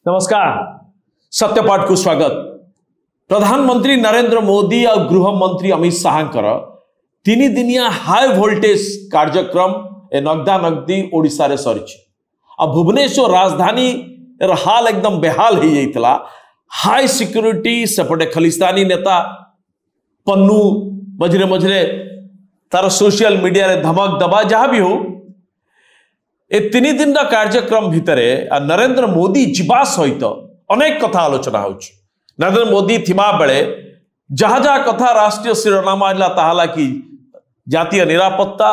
नमस्कार सत्यपाठ को स्वागत। प्रधानमंत्री नरेंद्र मोदी और गृह मंत्री अमित शाह तीन दिनिया हाई वोल्टेज कार्यक्रम ए नगदा नगदी ओडिशा रे सरी भुवनेश्वर राजधानी हाल एकदम बेहाल हो जाता। हाई सिक्योरिटी सेपटे खलिस्तानी नेता पन्नू मझे मझे तार सोशल मीडिया रे धमक दबा जहाँ भी हो ए तीन दिन कार्यक्रम भितर नरेंद्र मोदी जीवा सहित अनेक कथा आलोचना हो। नरेंद्र मोदी थिमा बेले जहाँ जहाँ कथा राष्ट्रीय शिरोनाम आला कि जातीय निरापत्ता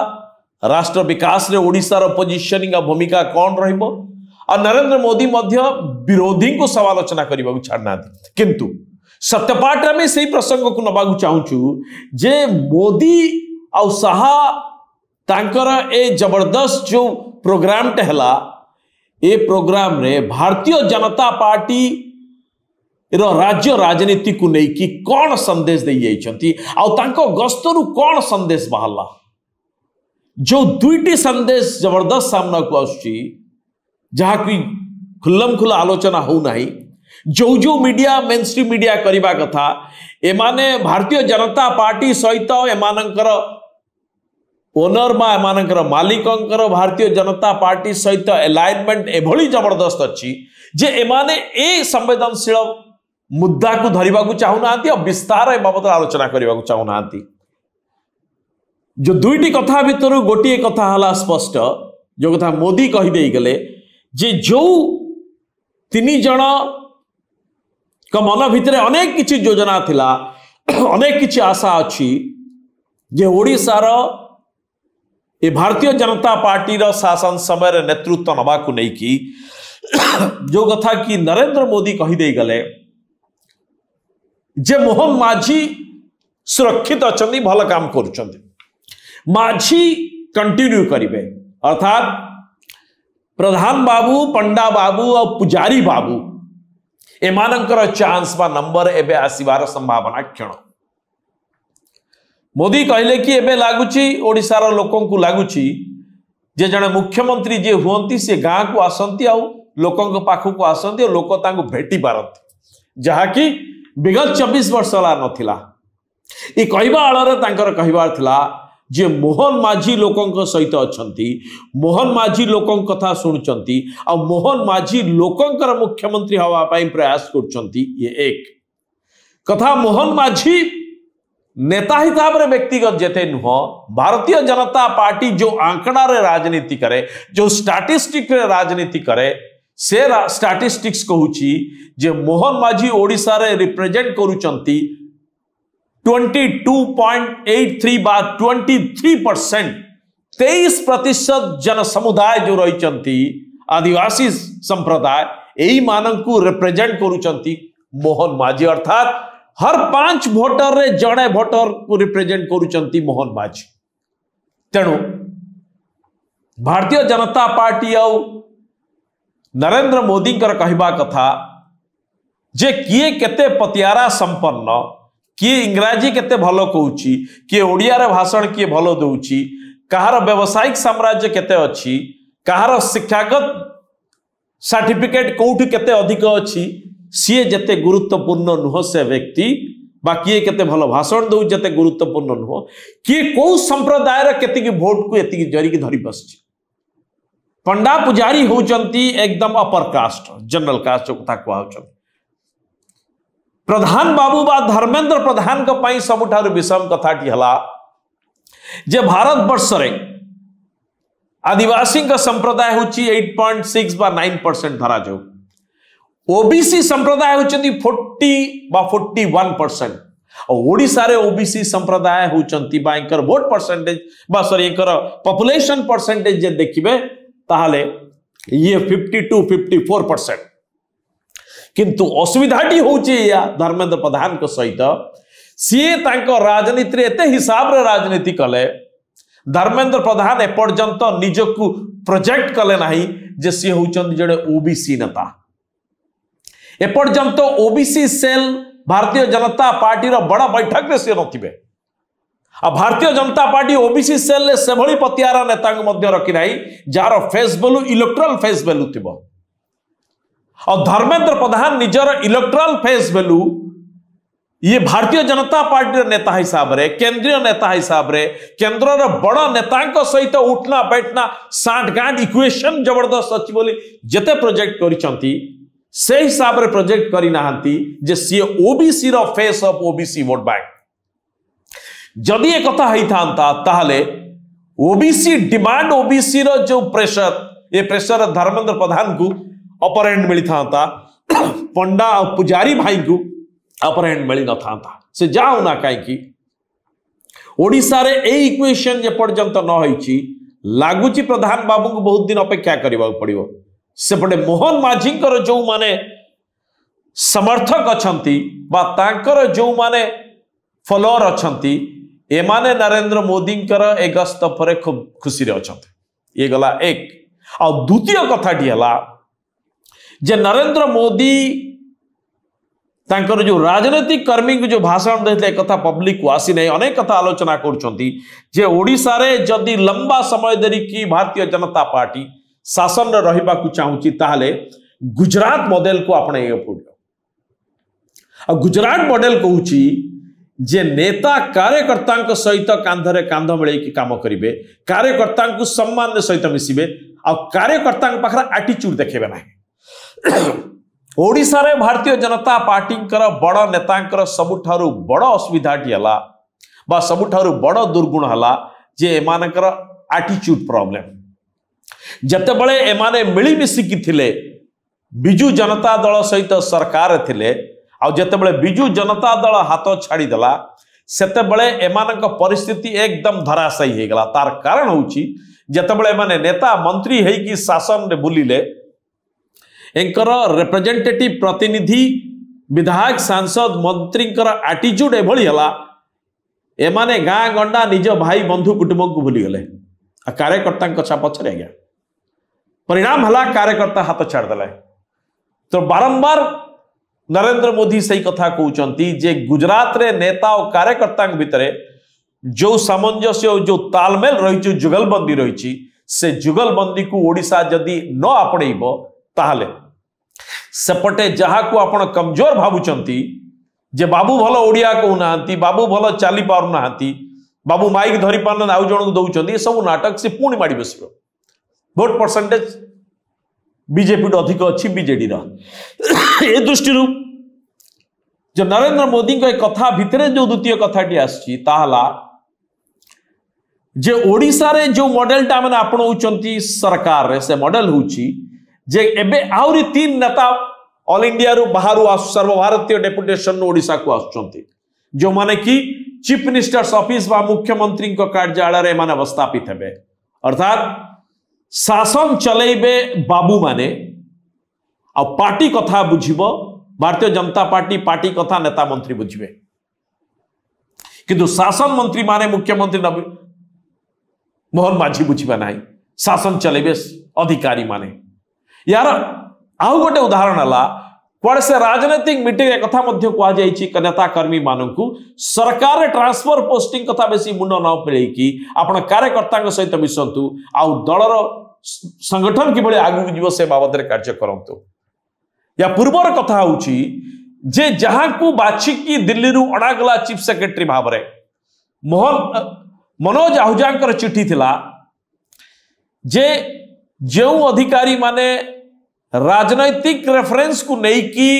राष्ट्र विकास रे ओडिशार पोजिशनिंग भूमिका कौन रहिबो और नरेंद्र मोदी मध्य विरोधी को समालोचना करने छाड़ना। किंतु सत्यपाठ में से प्रसंग को नबाकू चाहूँ जे मोदी और शाह तांकर ए जबरदस्त जो प्रोग्राम टेहला ए प्रोग्राम रे भारतीय जनता पार्टी रो राज्य राजनीति को नहीं कि कौन संदेश दे जाइछंती आउ तांको गस्तरु कौन संदेश बाहला। जो दुईटी संदेश जबरदस्त सामना को आसुची जहाँ की खुल्लम खुला आलोचना हो नहीं। जो जो मीडिया मेन स्ट्रीम मीडिया करिबा कथा एमाने भारतीय जनता पार्टी सहित एमानंकर ओनर बा एमानंकर मालिकंकर भारतीय जनता पार्टी सहित अलाइनमेंट एभली जबरदस्त अच्छी जे एमाने ए संवेदनशील मुद्दा को धरिबा को चाहू नांती और विस्तार ए बाबत आलोचना करबा को चाहू नांती। जो दुईटी कथा भितर गोटे कथा हला स्पष्ट जो कथा मोदी कहि देई गले जे जो तीन जण का मन भितर अनेक किछि योजना थिला अनेक किछि आशा अछि जे ओडिशार ये भारतीय जनता पार्टी रो शासन समय नेतृत्व नवा को नहीं की जो कथा कि नरेंद्र मोदी कही दे गले जे मोहन माझी सुरक्षित अच्छा भल काम कर माझी कंटिन्यू करिवे अर्थात प्रधान बाबू पंडा बाबू और पुजारी बाबू एमानंकर चांस बा नंबर एबे आसीबार संभावना क्षण। मोदी कहले कि एबे लागुची ओडिशार लोकों को लागुची जे जने मुख्यमंत्री जे हुंती से गाँ को आसंती आउ लोकों पाखु को आसंती और लोक तांको भेटी पारंती जहाँ कि विगत 24 वर्ष ला नथिला। ई कहबा आଳରେ तांकर कहबार थिला जे मोहन माझी लोकों सहित अछंती मोहन माझी लोकों कथा शुणुचंती आ मोहन माझी लोकोंकर मुख्यमंत्री हवा पाई प्रयास करचंती। ये एक कथा मोहन माझी नेता हिसाब रे व्यक्तिगत जेते नुह भारतीय जनता पार्टी जो आंकड़ा रे राजनीति करे जो स्टैटिस्टिक रे राजनीति करे से स्टैटिस्टिक्स कहूची जे मोहन माझी ओडिशा रे रिप्रेजेंट करूचंती 22.83 बा 23% 23% जन समुदाय जो रहिचंती आदिवासी संप्रदाय एही मानंकु रिप्रेजेंट करूचंती मोहन माझी अर्थात हर 5 भोटर रे जड़े भोटर को रिप्रेजेंट करूचंती मोहन माझी। तेणु भारतीय जनता पार्टी और नरेंद्र मोदी कहवा कथा जे किए केते पतियारा संपन्न किए इंग्राजी केते भलो कहूची किए ओडिया रे भाषण किए भलो दउची कहार व्यवसायिक साम्राज्य केते अछि कहार शिक्षागत सर्टिफिकेट कोठी केते अधिक अछि सीए जते गुरुत्वपूर्ण नुह से व्यक्ति बा किए केते भलो भाषण दउ जते गुरुत्वपूर्ण नुह किए को संप्रदाय रे केते की वोट को एति जरी की धरी बसची। पंडा पुजारी होचंती एकदम अपर कास्ट जनरल कास्ट जो कथा कहउछ प्रधान बाबू बा धर्मेंद्र प्रधान का पाई सबुठार विषम कथा टी हला जे भारत वर्ष रे आदिवासी का संप्रदाय होची 8.6 बा 9% धरा जाऊ ओबीसी संप्रदाय होचंती 40 बा 41% और ओडिशा रे ओबीसी संप्रदाय होचंती बा एकर वोट परसेंटेज बा सॉरी एकर पॉपुलेशन परसेंटेज जे देखिबे ताहाले ये 52-54%। किंतु असुविधाटी होची या धर्मेंद्र प्रधान को सहित सीए तांको राजनीति रे एते हिसाब रे राजनीति कले धर्मेंद्र प्रधान एपर्यंत निजकु प्रोजेक्ट कले नाही जे सी होचंती जड़े ओबीसी नेता एपर्यंत OBC cell Bharatiya Janata party रो बड़ा बैठक रे से नथिबे आ Bharatiya Janata party OBC cell ले से भली पतियारा नेता को मध्य रखी नाही जार face value electoral face value थिबो और धर्मेंद्र प्रधान निजर इलेक्ट्राल फेस वैल्यू ये भारतीय जनता पार्टी नेता हिसाब रे केंद्रीय नेता हिसाब रे केंद्र बड़ नेता सहित उठना बैठना साठ गांठ इक्वेशन जबरदस्त अच्छी बोली जेते प्रोजेक्ट करिसंती से हिसाब रे प्रोजेक्ट करी नाहंती जे सी ओबीसी रो face of OBC vote bank जदि एक कथा होई थांता ताहले ओबीसी डिमांड ओबीसी रो जो प्रेशर ये प्रेशर धर्मेंद्र प्रधान को अपर हैंड मिली था पंडा और पुजारी भाई को अपर हैंड मिली न था से जाओ ना कहीं ओडिशा रे ए इक्वेशन जे पर्यंत न होईची लागुची प्रधान बाबू को बहुत दिन अपेक्षा करबा पड़िबो सेपटे मोहन माझी जो माने समर्थक अछंती बा तांकर जो माने फॉलोअर अछंती एमाने नरेंद्र मोदी ए गस्त पर खूब खुशी रे अछंती ये गला एक और द्वितीय कथाटी है जे नरेंद्र मोदी तांकर जो राजनीतिक कर्मी को जो भाषण देते कथा पब्लिक को आसी नहीं अनेक कथा आलोचना कर ओडिशा रे जदि लंबा समय धरी की भारतीय जनता पार्टी शासन रहिबा को चाहूची ताहले गुजरात मॉडल को अपने पड़ो गुजरात मॉडल कहूची जे नेता कार्यकर्ता सहित कांधरे कांध मिले काम करेंगे कार्यकर्ता को सम्मान सहित मिसबे आ कार्यकर्ता पाखरे एटीट्यूड देखेबे नहीं ओडिशा रे भारतीय जनता पार्टी बड़ नेता सबुठारु बड़ असुविधाटी है बा सबुठारु बड़ दुर्गुण है जे एमानकर एटीट्यूड प्रॉब्लम जते बळे एमाने मिली मिसिकी थिले बिजू जनता दल सहित सरकार थिले आ जते बळे बिजू जनता दल हाथ छाड़ी देला सेते बळे एमानक परिस्थिति एकदम धराशायी हे गला तार कारण होची जते बळे एमाने नेता मंत्री हे की शासन रे बुलिले एंकर रिप्रेजेंटेटिव प्रतिनिधि विधायक सांसद मंत्री एटीट्यूड एभली हला एमाने गाँ गंडा निज भाई बंधु कुटुंब को भूली गले कार्यकर्ता पछरे आज्ञा परिणाम हला कार्यकर्ता हाथ छाड़देला तो बारंबार नरेंद्र मोदी सही कथा कहते जे गुजरात रे नेता और कार्यकर्ता भितर जो सामंजस्य जो तालमेल रही जुगलबंदी रही से जुगलबंदी को ओडिशा जदि न आपणेब ताहले सेपटे जहाँ को आपण कमजोर भावुचंती जे बाबू भल ओडिया कहूना बाबू भल चली पारना बाबू माइक धरी पारना आउ जन को दौरान सब नाटक से पुणी माड़ी बस भोट परसेंटेज बीजेपी अधिक अच्छी बीजेडी ए दृष्टि जो नरेंद्र मोदी कथा भितर जो द्वितीय कथाटी आसी जे ओडिशा रे जो मॉडलटा मैंने आपणाउचंती सरकार रे से मॉडल होची जे एबे आउरी तीन नेता ऑल इंडिया रु बाहरु सर्वभारतीय डेपुटेशन ओडिशा को आसुचंती जो माने कि चीफ मिनिस्टर्स ऑफिस बा मुख्यमंत्री कार्यालय रे माने अवस्थापित हेबे अर्थात शासन चलेबे बाबू माने आ पार्टी कथा बुझिबो भारतीय जनता पार्टी कथा नेता मंत्री बुझिबे किंतु शासन मंत्री माने मुख्यमंत्री मोहन माझी बुझिबा नाही शासन चलेबे अधिकारी माने यार आउ गोटे उदाहरण हला कुआड़े से राजनीतिक मीटिंग कथा मध्य कह नेता कर्मी मानू सरकार ट्रांसफर पोस्टिंग कथा बेसी मुंड न पेलैकी आपण कार्यकर्ता सहित मिसंतु आउ दलर संगठन किभली आगु जीव से बाबद कार्य करंतु या पूर्वर कथा होची जे जहां को बाछिकी दिल्ली रु अणागला चीफ सेक्रेटरी भाव रे मनोज आहूजा चिठी थिला जे जो अधिकारी माने राजनैतिक रेफरेंस को लेकी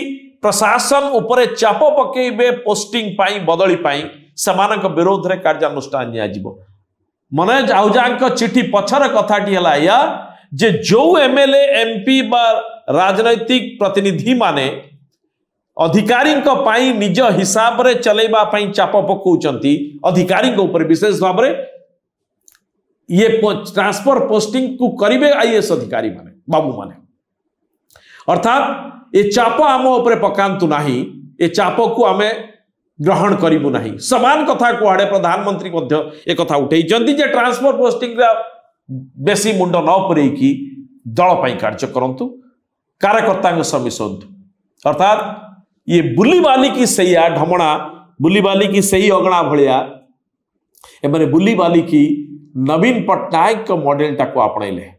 प्रशासन उपरे चाप पकेबे पोस्टिंग पाई बदली पाई समानक विरोध रे कार्यानुष्ठान निया जिवो मनोज आहूजा चिठी पछर कथाटी हला या जे जो एमएलए एमपी बा राजनैतिक प्रतिनिधि माने अधिकारी पाई निज हिसाब रे चलेबा पाई चाप पकाउचंती अधिकारी ऊपर विशेष भाव रे ये ट्रांसफर पोस्टिंग को करिवे आईएएस अधिकारी माने बाबू माने अर्थात ये चाप आम उपरे पकांतु नाही ये चाप को आमे ग्रहण करिबु नाही समान कथा को आड़े प्रधानमंत्री मध्य एक कथा उठेइचंती जे ट्रांसफर पोस्टिंग रा बेसी मुंड न परेकी दल पाई कार्य करंतु कार्यकर्ता समिसंतु अर्थात ये बुलीबाली की सैया ढमणा बुलीबाली की सही अगणा भलिया एमाने बुलीबाली की नवीन पट्टनायक मॉडल टाको आपणैले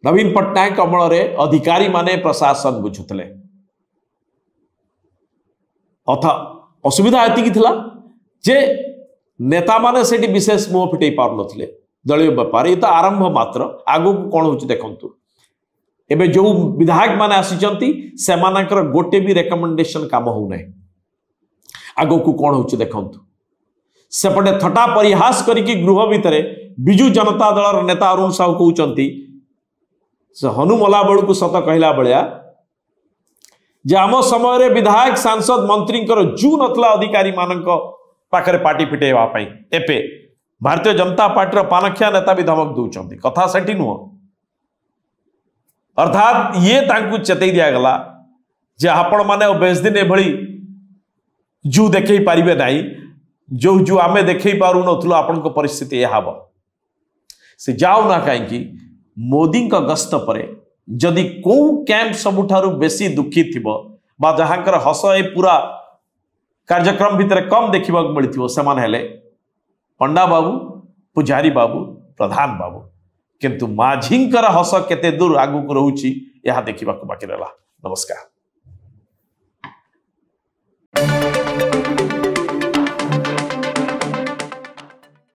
नवीन पट्टनायक अमल अधिकारी माने प्रशासन बुझुले अथा असुविधा एति जे नेता माने सेठी विशेष मुह फिटे पार नथिले दलीय व्यापार ये तो आरंभ मात्र आगो को कौन हो देखु एबे जो विधायक माने आसीचंती सेमानकर गोटे भी रेकमेंडेशन काम होना आगो को कौन हो देखु सेपटे थटा परिहास करिकी गृह भितर बिजु जनता दल नेता अरुण साहू कहते से हनुमला बेलू को सत कहला भाया जे आम समय विधायक सांसद मंत्री जू नथला अधिकारी मानक पाखरे पार्टी फिटेवाई एपे भारतीय जनता पार्टी पानखिया नेता भी धमक दौरान कथा सेठी नुह अर्थात ये तांकु चेतई दिगला जे आपण माने बेस दिन एभली जू देखई पारिबे नाही जो जू आमे देखई पारु नथलो आपण को परिस्थिति यह हब से जाऊ ना कहीं मोदी का गस्त पर जदि को कैंप सबुठारु बेसी दुखी थिबो बा जहांकर हस ए पूरा कार्यक्रम भितर कम देखा मिलथिबो समान हेले पंडा बाबू पुजारी बाबू प्रधान बाबू किंतु माझींकर हस केते दूर आगु को रहउची यह देखिबा बाकी रहला। नमस्कार।